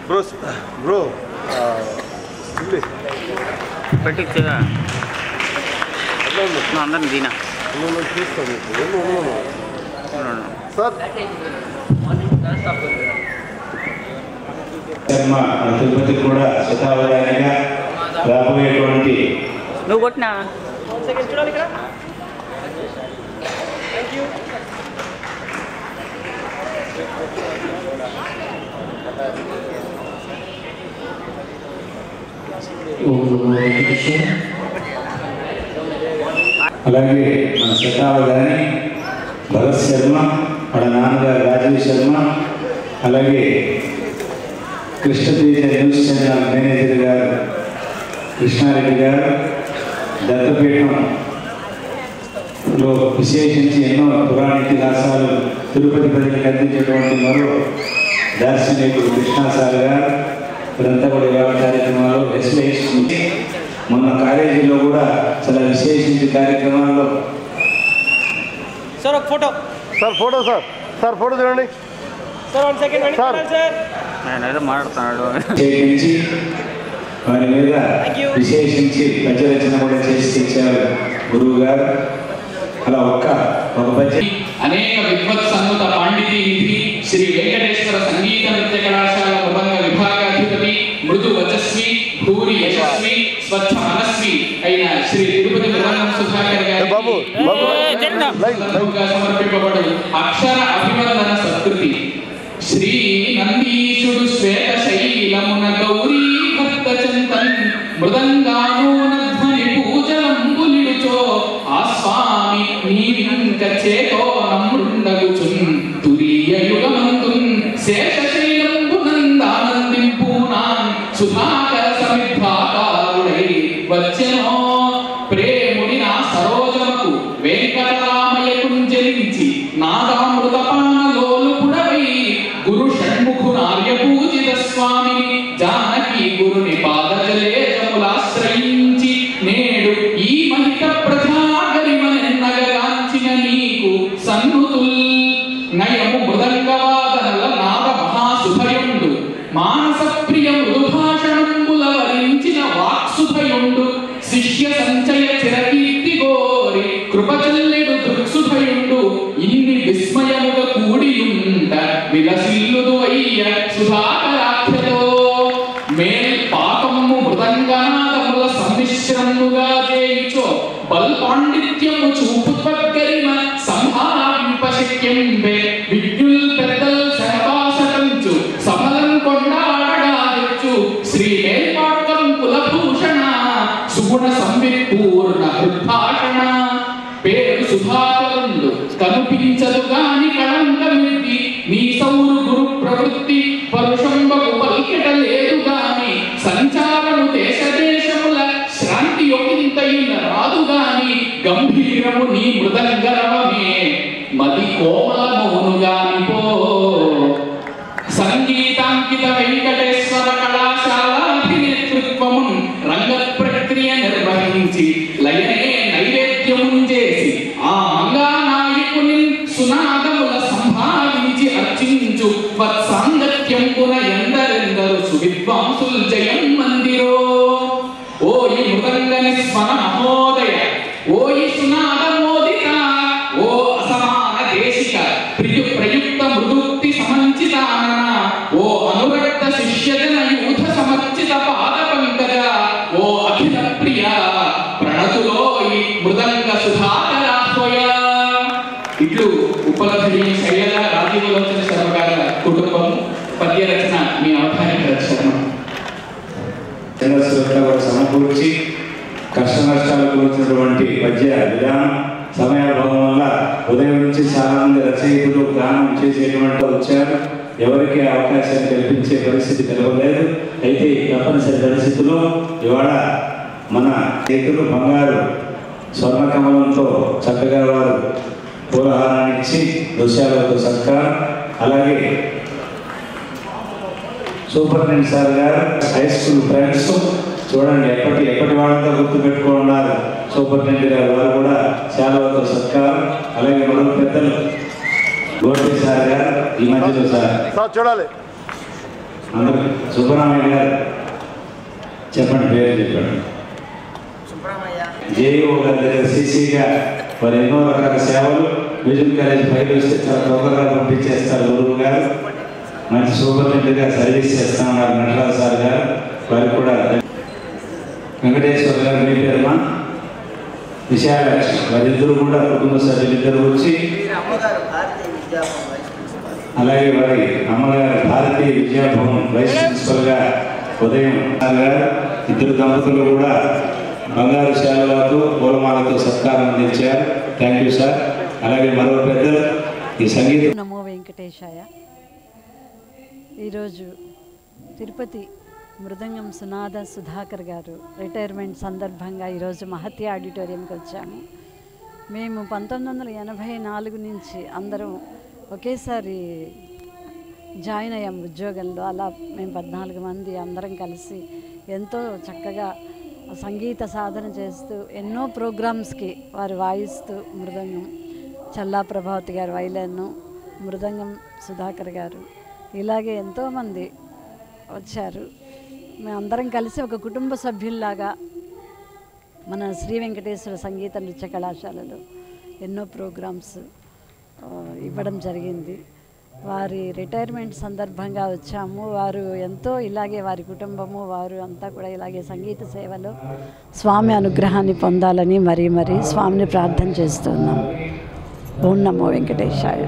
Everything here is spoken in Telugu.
బ్రో పెట్టించగా అందరిని దీనా సార్ తిరుపతి కూడా శతావధానిగా రాబోయేటువంటి నువ్వు కొట్టినా అలాగే మన శతావధాని భరత్ శర్మ, మన నాన్నగారు రాజీవ్ శర్మ, అలాగే కృష్ణతేజ న్యూస్ ఛానల్ మేనేజర్ గారు కృష్ణారెడ్డి గారు, దత్తపీఠంలో విశేషించి ఎన్నో పురాణ ఇతిహాసాలు తిరుపతి ప్రజలకు అందించేటువంటి మరో దార్శనికుడు కృష్ణాసార్ గారు, వీరంతా కూడా ఇవాళ కార్యక్రమాలు విశ్లేషించి మొన్న కాలేజీలో కూడా చాలా విశేషించి కార్యక్రమాల్లో సార్ ఒక ఫోటో సార్ ఫోటో చూడండి సార్ 1 సెకండ్ సార్ నేను ఏదో మాట్లాడుతున్నాడు చేయించి వారి మీద విశేషించి పద్యరచన కూడా చేసి ఇచ్చారు గురువు గారు. అలా ఒక పద్యం అనేక విద్వత్సన్నుత పాండితీ నిధి శ్రీ వెంకటేశ్వర సంగీత నృత్య కళాశాల ప్రబంధ విభాగాధిపతి మృదు వచస్వి భూరి యశస్వి స్వచ్ఛ మనస్వి అయిన శ్రీ తిరుపతి ప్రబంధం సుధాకర్ గారికి సమర్పింపబడు అక్షర అభివందన సత్కృతి. శ్రీ నందీశుడు శ్వేత శైలమున గౌరీ భక్త చింతన్ మృదంగానూనధ్వని పూజలంబులిడుచో ఆ స్వామి నీవింక చేతో నమృండగుచున్ తురీయ యుగమంతున్ శేషశైలంబునందానందింపూనాన్ సుధాకర సమిద్భాకారుడై వచ్చెనో ప్రేముడి నా సరోజమకు వెంకటరామయ్య కుంజరించి నాదామృతపానలోలుపుడవై గురు షణ్ముఖునార్య పూజిత స్వామిని జానకి గురుని పాదజలేజములాశ్రయించి నేడు ఈ మహిత ప్రజాగరిమనెన్నగగాంచిన నీకు సన్నుతుల్ నయము మృదంగవాదనల నాద మహాసుభయుండు మానస ప్రియ మృదుభాషణంబుల వరించిన వాక్సుభయుండు శిష్య సంచయ చిరకీర్తి గోరి కృపచల్లెడు దృక్సుభయుండు ఇన్ని విస్మయముగా కూడియుంట విలసిల్లుదు అయ్య సుధాకరాఖ్యతో మేల్ పాకము మృదంగనాదముల సమ్మిశ్రముగా చేయిచో బల్ పాండిత్యము చూపు త్వగ్గరిమ సంహారింప శక్యంబే విద్యుల్ పెద్దల్ సహవాసకంచు సఫలం కొండాడగాచ్చు శ్రీ మేల్పాకం కులభూషణ సుగుణ సంవిపూర్ణ హృద్భాషణ పేరు సుధాకరుండు కనిపించదు గాని కళంకమిద్ది నీ సౌరు గురు ప్రవృత్తి పరుషంబకు పల్కెట లేదు గాని సంచారము దేశ దేశముల శ్రాంతి యొక్కింతైన రాదు గాని గంభీరము నీ మృదంగరవమే మది కోమలమౌను గాని పో. సంగీతాంకిత వెంకటేశ్వర కళాశాలాధినేతృత్వమున్ రంగ ప్రక్రియ నిర్వహించి లయనే నైవేద్యమున్ చేసి ఆ మంగానాయకుని సునాదముల సంభావించి అర్చించు వత్సాంగత్యంపున ఎందరెందరు సువిద్వాంసుల్ జయం మందిరో. ఓ ఈ మృదంగని స్మర మహోదయ, ఓ ఈ సునాద మోదిత, ఓ అసమాన దేశిక ప్రయుక్త మృదుక్తి సమంచితానన, ఓ అనురక్త శిష్యజన యూథ సమర్చిత పాద పంకజ, ఓ అఖిల ప్రియ ప్రణతులో ఈ మృదంగ సుధాకరాహ్వయ. ఇట్లు ఉపలబ్ధి శైల రాజీవలోచన శర్మ గారి కుటుంబం పద్య రచన మీ అవధానికి రచన సమకూర్చి కష్ట నష్టాలకు వచ్చినటువంటి పద్య విధానం సమయాభావం వల్ల ఉదయం నుంచి చాలా మంది రచయితులు గానం చేసేటువంటి వచ్చారు. ఎవరికి అవకాశాన్ని కల్పించే పరిస్థితి కలగలేదు. అయితే తప్పనిసరి పరిస్థితుల్లో ఇవాళ మన చేతులు బంగారు స్వర్ణకమలంతో చక్కగా వారు పూలహారాన్ని ఇచ్చి దృశ్యాలతో సత్కారం. అలాగే సూపరింటెండెంట్ సార్ గారు హై స్కూల్ ఫ్రెండ్స్ చూడండి ఎప్పటి వాళ్ళతో గుర్తుపెట్టుకున్నారు సూపరింటెండెంట్ గారు, వారు కూడా శాలువాతో సత్కారం. అలాగే మరో పెద్దలు గోపి సార్ గారు ఈ మధ్యలో సార్ చూడాలి అందరూ సుబ్బరామయ్య గారు చెప్పండి, పేరు చెప్పండి. జేఈఓ గారి దగ్గర సీసీగా వారు ఎన్నో రకాల సేవలు విజన్ కాలేజ్ ఫైల్ వస్తే చాలా తొందరగా పంపించేస్తారు. గురువు గారు మంచి సూపరింటెండెంట్గా సర్వీస్ చేస్తా ఉన్నారు. నటరాజు సార్ గారు వారికి కూడా. వెంకటేశ్వర గారు మీ పేరుమా? విశాలాక్షి వారిద్దరూ కూడా కుటుంబ సభ్యులిద్దరూ వచ్చి, అలాగే వారి అమ్మగారు భారతీయ విద్యాభవన్ వైస్ ప్రిన్సిపల్గా ఉదయం గారు ఇద్దరు దంపతులు కూడా బంగారు శాలువాతో పూలమాలతో సత్కారం అందించారు. Thank you sir. అలాగే మరో పెద్దలు ఈ సంగీతం. నమో వెంకటేశాయ. ఈరోజు తిరుపతి మృదంగం సునాద సుధాకర్ గారు రిటైర్మెంట్ సందర్భంగా ఈరోజు మహతి ఆడిటోరియంకి వచ్చాము. మేము 1984 నుంచి అందరం ఒకేసారి జాయిన్ అయ్యాము ఉద్యోగంలో. అలా మేము 14 మంది అందరం కలిసి ఎంతో చక్కగా సంగీత సాధన చేస్తూ ఎన్నో ప్రోగ్రామ్స్కి వారు వాయిస్తూ, మృదంగం చల్లా ప్రభావతి గారు వైలెన్ను, మృదంగం సుధాకర్ గారు, ఇలాగే ఎంతోమంది వచ్చారు. మేమందరం కలిసి ఒక కుటుంబ సభ్యుల్లాగా మన శ్రీ వెంకటేశ్వర సంగీత నృత్య కళాశాలలో ఎన్నో ప్రోగ్రామ్స్ ఇవ్వడం జరిగింది. వారి రిటైర్మెంట్ సందర్భంగా వచ్చాము. వారు ఎంతో ఇలాగే వారి కుటుంబము వారు అంతా కూడా ఇలాగే సంగీత సేవలో స్వామి అనుగ్రహాన్ని పొందాలని మరీ స్వామిని ప్రార్థన చేస్తున్నాం. ఓం నమో వెంకటేశాయ.